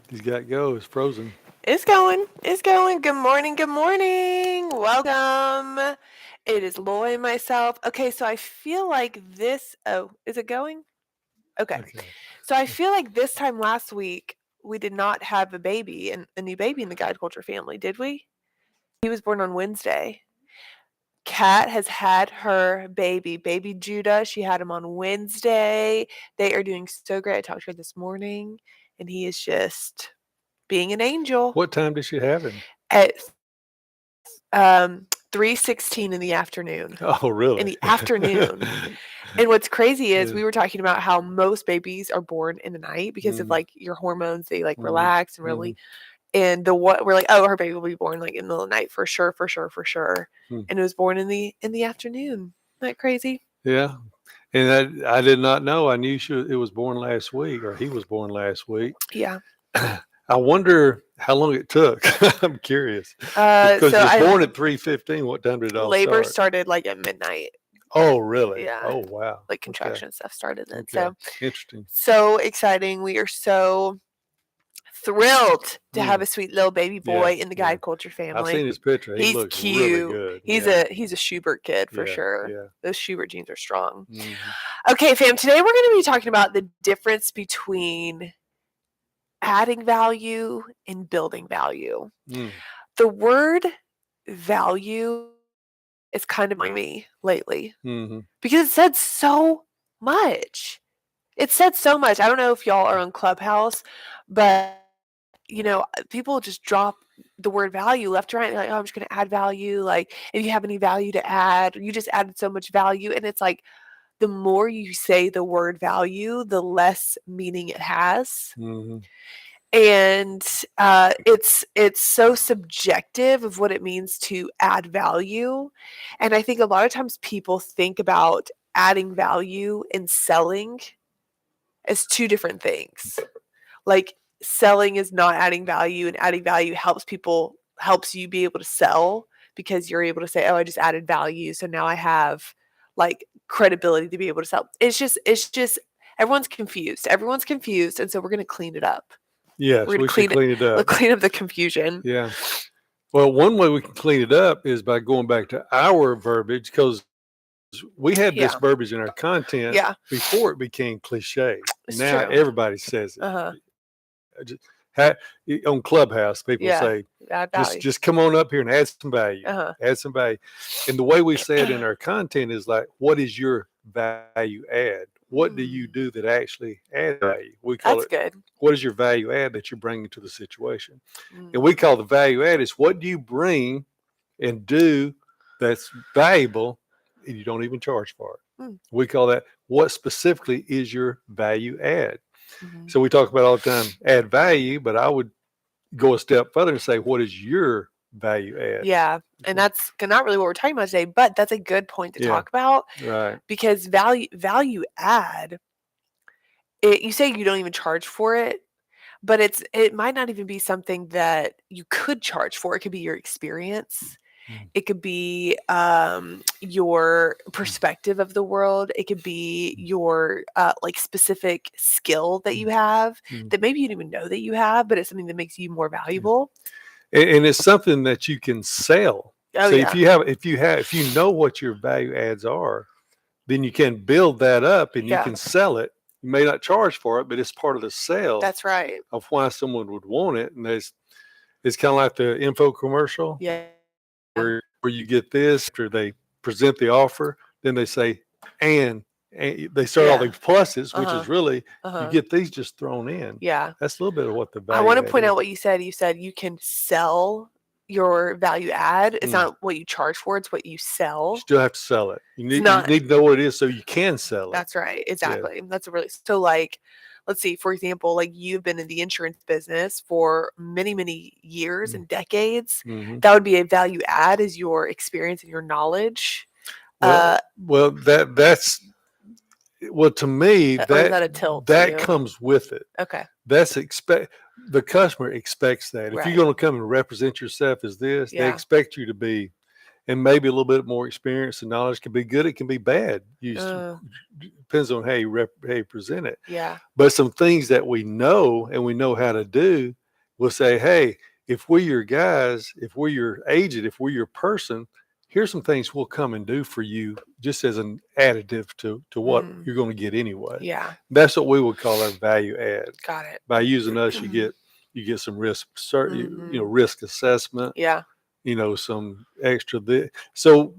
He's got to go. It's frozen. It's going. It's going. Good morning. Good morning. Welcome. It is Loy and myself. Okay, so I feel like this. Oh, is it going? Okay. Okay. So I feel like this time last week we did not have a baby and a new baby in the guide culture family, did we? He was born on Wednesday. Kat has had her baby Judah. She had him on Wednesday. They are doing so great. I talked to her this morning, and he is just being an angel. What time did she have him? At 3:16 in the afternoon. Oh, really? In the afternoon. And what's crazy is Yeah. we were talking about how most babies are born in the night because of Mhm. like your hormones. They like Mhm. relax and really. And we're like, oh, her baby will be born like in the middle of the night for sure. Hmm. And it was born in the afternoon. Isn't that crazy? Yeah. And I did not know. I knew it was born last week, or he was born last week. Yeah. I wonder how long it took. I'm curious. Because So he was I born at 3:15. What time did it all labor start? started like at midnight. Oh, really? Yeah. Oh, wow. Like Okay. contraction stuff started then. Okay. So Interesting. so exciting. We are so thrilled to have Mm. a sweet little baby Yeah. boy in the Yeah. guide culture I've family. seen his picture. He He's looks really cute. good. He's Yeah. a Schubert kid for Yeah. sure. Yeah. Those Schubert genes are strong. Mhm. Okay, fam, today we're going to be talking about the difference between adding value and building value. Mm. The word value is kind of me lately Mhm. because it said so much. It said so much. I don't know if y'all are on Clubhouse, but people just drop the word value left and right. They're like, oh, I'm just going to add value. Like, if you have any value to add, you just added so much value. And it's like, the more you say the word value, the less meaning it has. Mhm. And it's so subjective of what it means to add value. And I think a lot of times people think about adding value and selling as two different things. Like, selling is not adding value, and adding value helps you be able to sell because you're able to say, oh, I just added value, so now I have like credibility to be able to sell. It's just everyone's confused, and so we're going to clean it up. Yes, We're going we to should clean it up. clean up the confusion. Yeah. Well, one way we can clean it up is by going back to our verbiage, because we had this Yeah. verbiage in our content Yeah, before it became cliche. it's Now true. everybody says it. Uh-huh. Just on Clubhouse, people Yeah. say, Add just value. just come on up here and add some value. Uh-huh. Add some value. And the way we say it in our content is like, what is your value add? What do you do that actually adds value? We call That's it, good. what is your value add that you're bringing to the situation? Mm. And we call the value add is what do you bring and do that's valuable and you don't even charge for it. Mm. We call that, what specifically is your value add? Mhm. So we talk about all the time add value, but I would go a step further and say, what is your value add? Yeah, and that's not really what we're talking about today, but that's a good point to Yeah. talk about Right. because value add, you say you don't even charge for it, but it might not even be something that you could charge for. It could be your experience. Mm. It could be your perspective of the world. It could be your like specific skill that you have Mm. that maybe you didn't even know that you have, but it's something that makes you more valuable. And it's something that you can sell. Oh So yeah, if you know what your value adds are, then you can build that up and you yeah, can sell it. You may not charge for it, but it's part of the sale that's right. of why someone would want it. And it's kind of like the info commercial Yeah, where you get this after they present the offer, then they say, and they start all yeah, these pluses, which uh-huh, is really, you uh-huh, get these just thrown in. yeah. That's a little bit of what the I value want to add point out is. what you said. You said you can sell your value add. It's Mm. not what you charge for; it's what you You sell. still have to sell it. It's You not. need to know what it is so you can sell it. That's right. Yeah. Exactly. That's a really so like. Let's see. For example, like you've been in the insurance business for many, many years Mm. and decades. Mhm. That would be a value add, is your experience and your knowledge. Well, to me Or is that a tilt to that you? comes with it. Okay. That's the customer expects that. If you're Right. going to come and represent yourself as this, they Yeah. expect you to be and maybe a little bit more experience and knowledge can be good. It can be bad. Depends on how how you present it. Yeah. But some things that we know and we know how to do, we'll say, hey, if we're your guys, if we're your agent, if we're your person, here's some things we'll come and do for you just as an additive to what you're going to get anyway. Yeah. That's what we would call our value add. Got it. By using us, you get some risk, risk assessment. Yeah. Some extra. So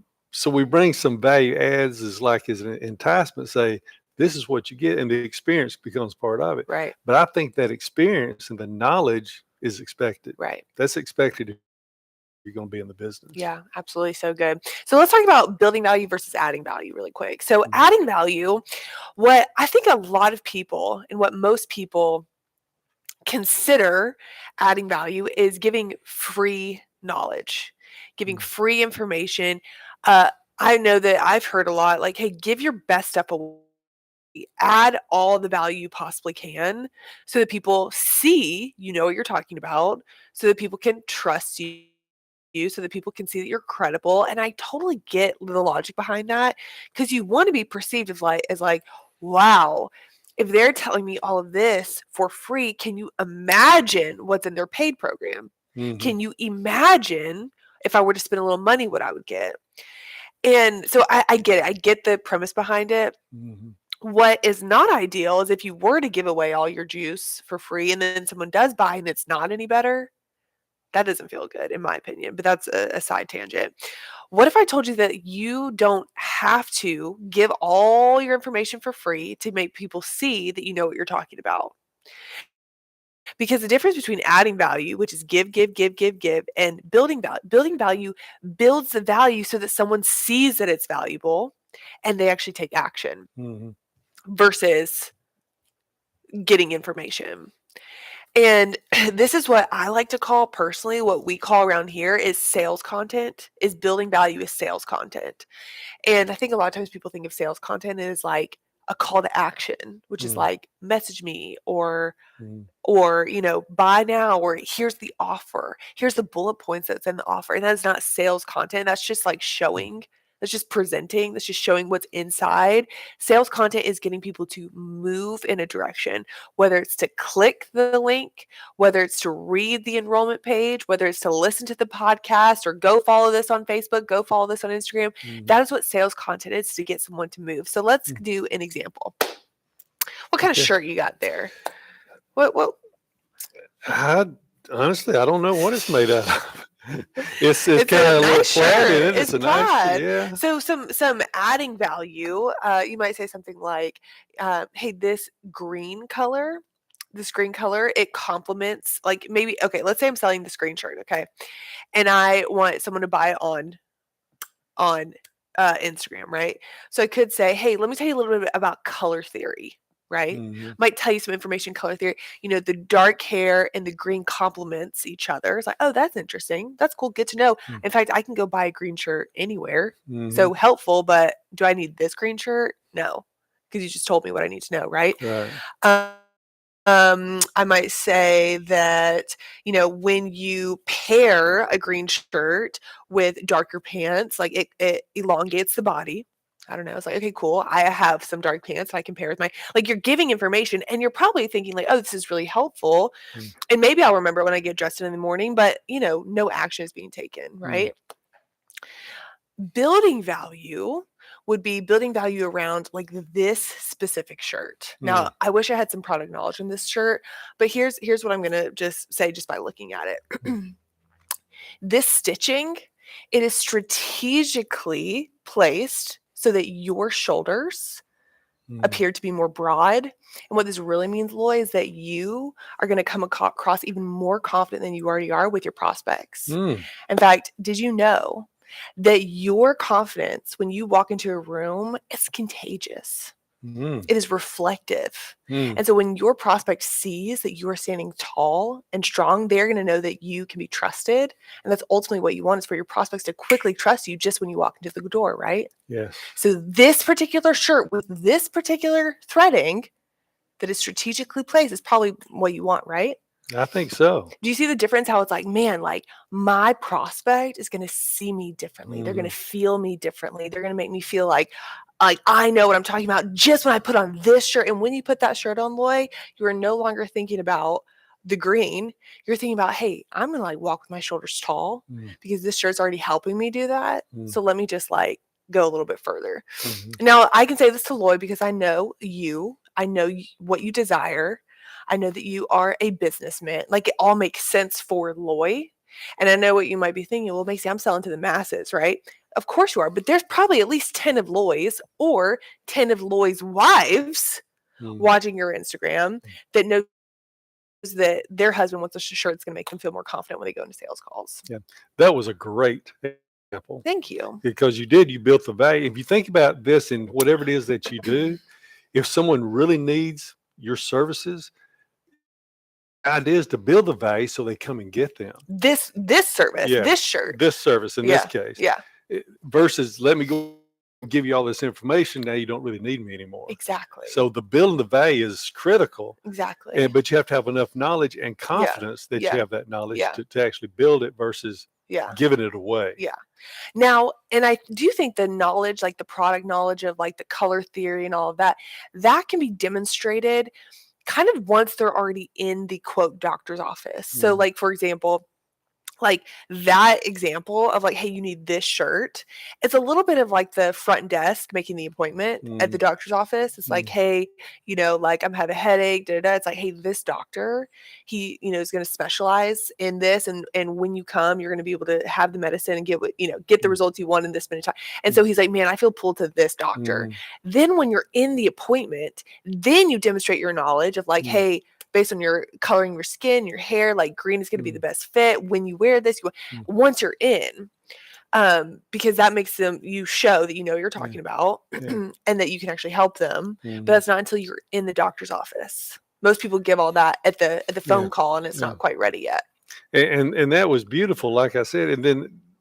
we bring some value adds as an enticement. Say this is what you get, and the experience becomes part of it. Right. But I think that experience and the knowledge is expected. Right. That's expected if you're going to be in the business. Yeah, absolutely. So good. So let's talk about building value versus adding value really quick. So adding value, what I think a lot of people and what most people consider adding value is giving free knowledge, giving free information. I know that I've heard a lot like, hey, give your best stuff away. Add all the value you possibly can so that people see you know what you're talking about, so that people can trust you, so that people can see that you're credible. And I totally get the logic behind that, because you want to be perceived as like, wow, if they're telling me all of this for free, can you imagine what's in their paid program? Can you imagine if I were to spend a little money, what I would get? And so I get it. I get the premise behind it. What is not ideal is if you were to give away all your juice for free and then someone does buy and it's not any better. That doesn't feel good, in my opinion, but that's a side tangent. What if I told you that you don't have to give all your information for free to make people see that you know what you're talking about? Because the difference between adding value, which is give, and building value builds the value so that someone sees that it's valuable and they actually take action versus getting information. And this is what I like to call personally, what we call around here is sales content, is building value is sales content. And I think a lot of times people think of sales content as like a call to action, which is like message me or buy now, or here's the offer, here's the bullet points that's in the offer. And that's not sales content. That's just like showing. That's just presenting. That's just showing what's inside. Sales content is getting people to move in a direction, whether it's to click the link, whether it's to read the enrollment page, whether it's to listen to the podcast or go follow this on Facebook, go follow this on Instagram. That is what sales content is, to get someone to move. So let's do an example. What kind of shirt you got there? What? Honestly, I don't know what it's made out of. It's kind of a little nice plaid in shirt. it. It's a nice, plaid. yeah. So some adding value. You might say something like, "Hey, this green color, it complements like maybe okay. Let's say I'm selling this green shirt, okay, and I want someone to buy it on Instagram, right? So I could say, hey, let me tell you a little bit about color theory." Right? Might tell you some information, color theory. The dark hair and the green complements each other. It's like, oh, that's interesting. That's cool. Good to know. In fact, I can go buy a green shirt anywhere. So helpful, but do I need this green shirt? No, because you just told me what I need to know, right? I might say that, when you pair a green shirt with darker pants, like it elongates the body. I don't know. It's like, okay, cool. I have some dark pants I can pair with like you're giving information and you're probably thinking like, oh, this is really helpful. And maybe I'll remember when I get dressed in the morning, but no action is being taken, right? Building value would be building value around like this specific shirt. Now, I wish I had some product knowledge in this shirt, but here's what I'm going to just say just by looking at it. This stitching, it is strategically placed so that your shoulders appear to be more broad. And what this really means, Loy, is that you are going to come across even more confident than you already are with your prospects. In fact, did you know that your confidence when you walk into a room is contagious? It is reflective. And so when your prospect sees that you are standing tall and strong, they're going to know that you can be trusted. And that's ultimately what you want, is for your prospects to quickly trust you just when you walk into the door, right? Yes. So this particular shirt with this particular threading that is strategically placed is probably what you want, right? I think so. Do you see the difference? How it's like, man, like my prospect is going to see me differently. They're going to Mhm. feel me differently. They're going to make me feel like I know what I'm talking about just when I put on this shirt. And when you put that shirt on, Loy, you are no longer thinking about the green. You're thinking about, hey, I'm going to like walk with my shoulders tall Mm. because this shirt's already helping me do that. Mm. So let me just like go a little bit further. Mhm. Now, I can say this to Loy because I know you. I know what you desire. I know that you are a businessman. Like it all makes sense for Loy. And I know what you might be thinking. Well, Macy, I'm selling to the masses, right? Of course you are. But there's probably at least 10 of Loy's or 10 of Loy's wives Mm. watching your Instagram that knows that their husband wants a shirt that's going to make them feel more confident when they go into sales calls. Yeah, that was a great example Thank you. because you built the value. If you think about this in whatever it is that you do, if someone really needs your services, the idea is to build the value so they come and get them. This service, Yeah, this shirt. this service in this Yeah. case. Yeah. Versus let me go give you all this information. Now you don't really need me anymore. Exactly. So the building the value is critical. Exactly. But you have to have enough knowledge and confidence that Yeah. you have that knowledge Yeah. to actually build it versus Yeah. giving it away. Yeah. Now, and I do think the knowledge, like the product knowledge of like the color theory and all of that, that can be demonstrated kind of once they're already in the quote doctor's office. So, Mhm. like, for example, like that example of like, hey, you need this shirt. It's a little bit of like the front desk making the appointment at the Mhm. doctor's office. It's like, Mhm. hey, like I'm having a headache. Da, da, da. It's like, hey, this doctor, he, is going to specialize in this, and when you come, you're going to be able to have the medicine and get the Mm. results you want in this many time. And so he's like, man, I feel pulled to this doctor. Mhm. Then when you're in the appointment, then you demonstrate your knowledge of like, Mm. hey, based on your coloring your skin, your hair, like green is going to be the best fit. When you wear this, Mm. once you're in, because that makes you show that you know what you're talking about Yeah. and that you can actually help them. But Mhm. that's not until you're in the doctor's office. Most people give all that at the phone Yeah. call and it's Yeah. not quite ready yet. And that was beautiful, like I said. And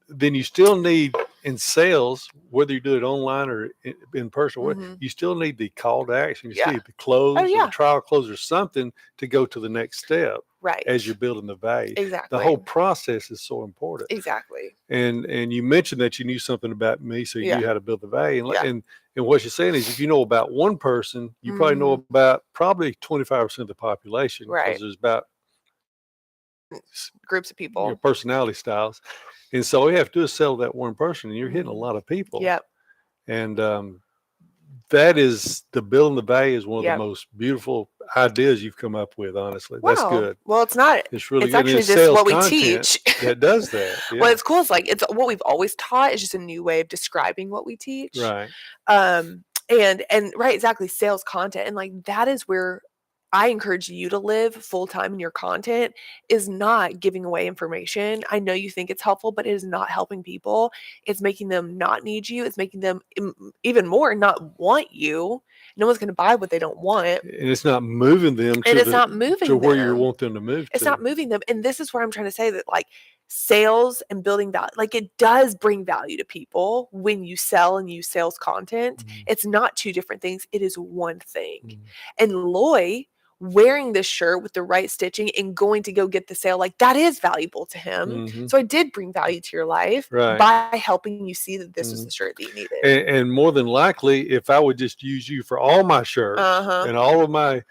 then you still need in sales, whether you do it online or in person, Mhm. you still need the call to action. You still Yeah. need the close Oh, or yeah. the trial close or something to go to the next step Right. as you're building the value. Exactly. The whole process is so important. Exactly. And you mentioned that you knew something about me, so you Yeah. knew how to build the value. And Yeah. and what you're saying is, if you know about one person, you probably know Mhm. about probably 25% of the population because Right. there's about Groups of your people. personality styles. And so all you have to do is sell that one person, and you're hitting a Mhm. lot of people. Yep. And that is the building the value is one of the Yep. most beautiful ideas you've come up with. Honestly, that's Wow. good. Well, it's not. It's really It's good. And actually it's just sales what we content teach. that does that. Yeah. Well, it's cool. It's like it's what we've always taught. It's just a new way of describing what we teach. Right. And right, exactly, sales content. And like that is where I encourage you to live full time in your content is not giving away information. I know you think it's helpful, but it is not helping people. It's making them not need you. It's making them even more not want you. No one's going to buy what they don't want. And it's not moving them And to it's not moving where you them. want them to move It's to. not moving them. And this is where I'm trying to say that like sales and building value, like it does bring value to people when you sell and use sales content. Mhm. It's not two different things. It is one thing. Mhm. And Loy wearing this shirt with the right stitching and going to go get the sale, like that is valuable to him. Mhm. So I did bring value to your life Right. by helping you see that this was Mhm. the shirt that you needed. And more than likely, if I would just use you for all my shirts Uh-huh. and all of my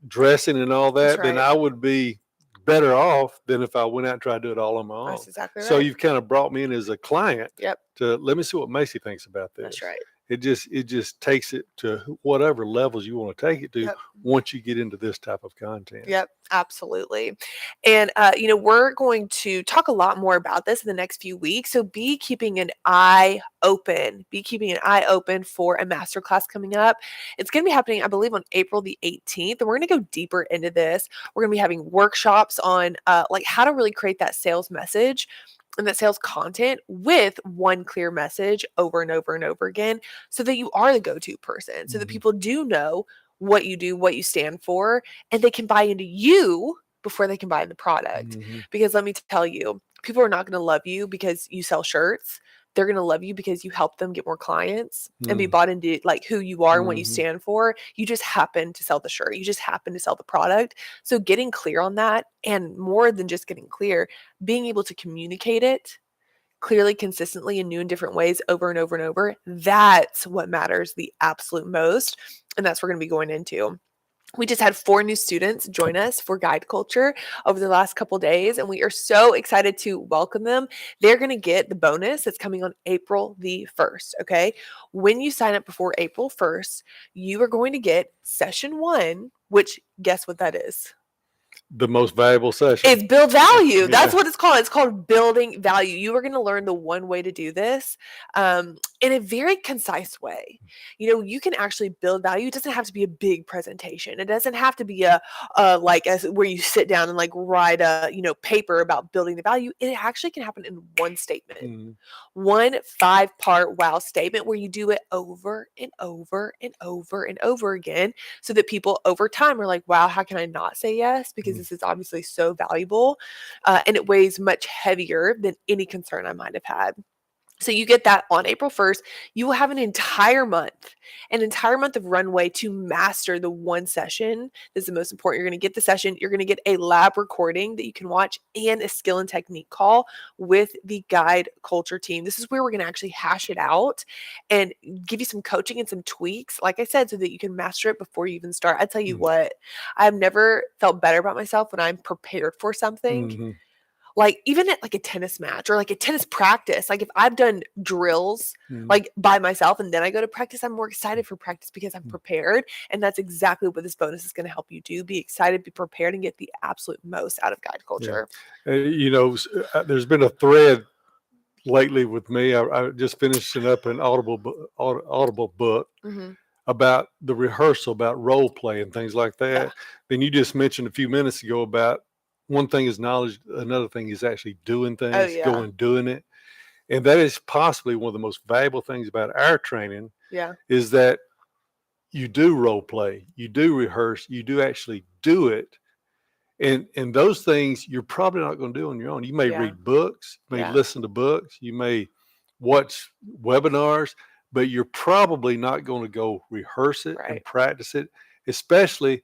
dressing and all That's that, then right. I would be better off than if I went out and tried to do it all on my own. That's exactly So right. you've kind of brought me in as a client Yep. to let me see what Macy thinks about this. That's right. It just takes it to whatever levels you want to take it to Yep. once you get into this type of content. Yep, absolutely. And we're going to talk a lot more about this in the next few weeks. So be keeping an eye open. Be keeping an eye open for a masterclass coming up. It's going to be happening, I believe, on April the 18th. And we're going to go deeper into this. We're going to be having workshops on like how to really create that sales message and that sales content with one clear message over and over and over again so that you are the go-to person, so that Mhm. people do know what you do, what you stand for, and they can buy into you before they can buy the product. Mhm. Because let me tell you, people are not going to love you because you sell shirts. they're going to love you because you help them get more clients and be Mm. bought into like who you are and what you Mhm. stand for. You just happen to sell the shirt. You just happen to sell the product. So getting clear on that, and more than just getting clear, being able to communicate it clearly, consistently, in new and different ways over and over and over, that's what matters the absolute most. And that's what we're going to be going into. We just had 4 new students join us for Guide Culture over the last couple days, and we are so excited to welcome them. They're going to get the bonus that's coming on April the 1st, okay? When you sign up before April 1st, you are going to get session 1, which guess what that is? The most valuable session. It's build value. That's Yeah. what it's called. It's called building value. You are going to learn the one way to do this in a very concise way. You know, you can actually build value. It doesn't have to be a big presentation. It doesn't have to be where you sit down and like write a paper about building the value. It actually can happen in one statement. Mhm. One 5-part wow statement where you do it over and over and over and over again, so that people over time are like, wow, how can I not say yes? Because Mhm. this is obviously so valuable. And it weighs much heavier than any concern I might have had. So you get that on April 1st. You will have an entire month of runway to master the one session. This is the most important. You're going to get the session. You're going to get a lab recording that you can watch and a skill and technique call with the Guide Culture team. This is where we're going to actually hash it out and give you some coaching and some tweaks, like I said, so that you can master it before you even start. I tell you Mm. what, I've never felt better about myself when I'm prepared for something. Mhm. Like, even at, like, a tennis match or, like, a tennis practice, like, if I've done drills, Mhm. like, by myself and then I go to practice, I'm more excited for practice because I'm prepared, and that's exactly what this bonus is gonna help you do. Be excited, be prepared, and get the absolute most out of Guide Yeah. Culture. There's been a thread lately with me. I just finishing up an Audible book Mhm. about the rehearsal, about role play and things like Yeah. that. Then you just mentioned a few minutes ago about one thing is knowledge, another thing is actually doing Oh, things, yeah. going doing it. And that is possibly one of the most valuable things about our training Yeah. is that you do role play, you do rehearse, you do actually do it. And those things you're probably not going to do on your own. You may Yeah. read books, you may Yeah. listen to books, you may watch webinars, but you're probably not going to go rehearse it and Right. practice it, especially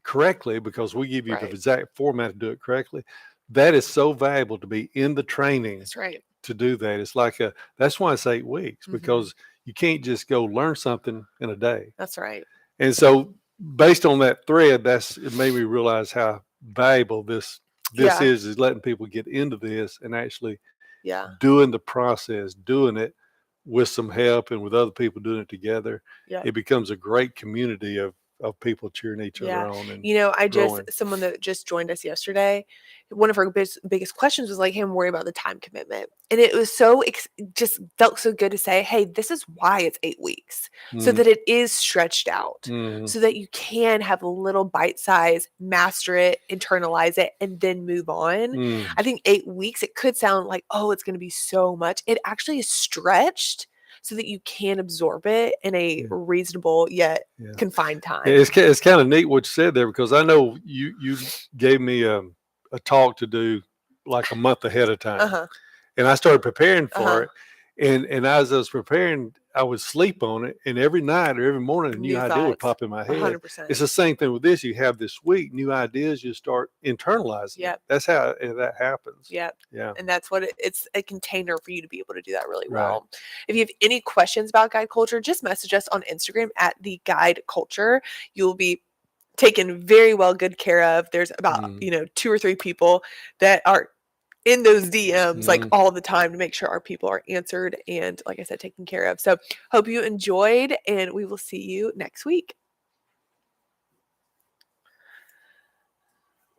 correctly, because we give you the Right. exact format to do it correctly. That is so valuable to be in the training That's right. to do that. It's like that's why it's 8 weeks, Mhm. because you can't just go learn something in a day. That's right. And so based on that thread, it made me realize how valuable this Yeah. is letting people get into this and actually Yeah. doing the process, doing it with some help and with other people doing it together. Yeah. It becomes a great community of people cheering each other Yeah. on and You know, growing. someone that just joined us yesterday, one of her biggest questions was like, hey, I'm worried about the time commitment. And it was just felt so good to say, hey, this is why it's 8 weeks, so Mm, that it is stretched out, mm, so that you can have a little bite size, master it, internalize it, and then move on. mm, I think 8 weeks, it could sound like, oh, it's going to be so much. It actually is stretched so that you can absorb it in a yeah, reasonable yet yeah. confined Yeah, time. it's kind of neat what you said there, because I know you gave me a talk to do like a month ahead of time, Uh-huh. and I started preparing for Uh-huh. it. And as I was preparing, I would sleep on it, and every night or every morning, a new New idea would thoughts. pop in my head. It's 100%. the same thing with this. You have this week, new ideas, you start internalizing it. Yep. That's how that happens. Yep. Yeah, And that's what it's a container for you to be able to do that really right. well. If you have any questions about Guide Culture, just message us on Instagram at the Guide Culture. You'll be taken very well good care of. There's about, Mm, 2 or 3 people that are in those DMs like mm. all the time to make sure our people are answered and, like I said, taken care of. So hope you enjoyed, and we will see you next week.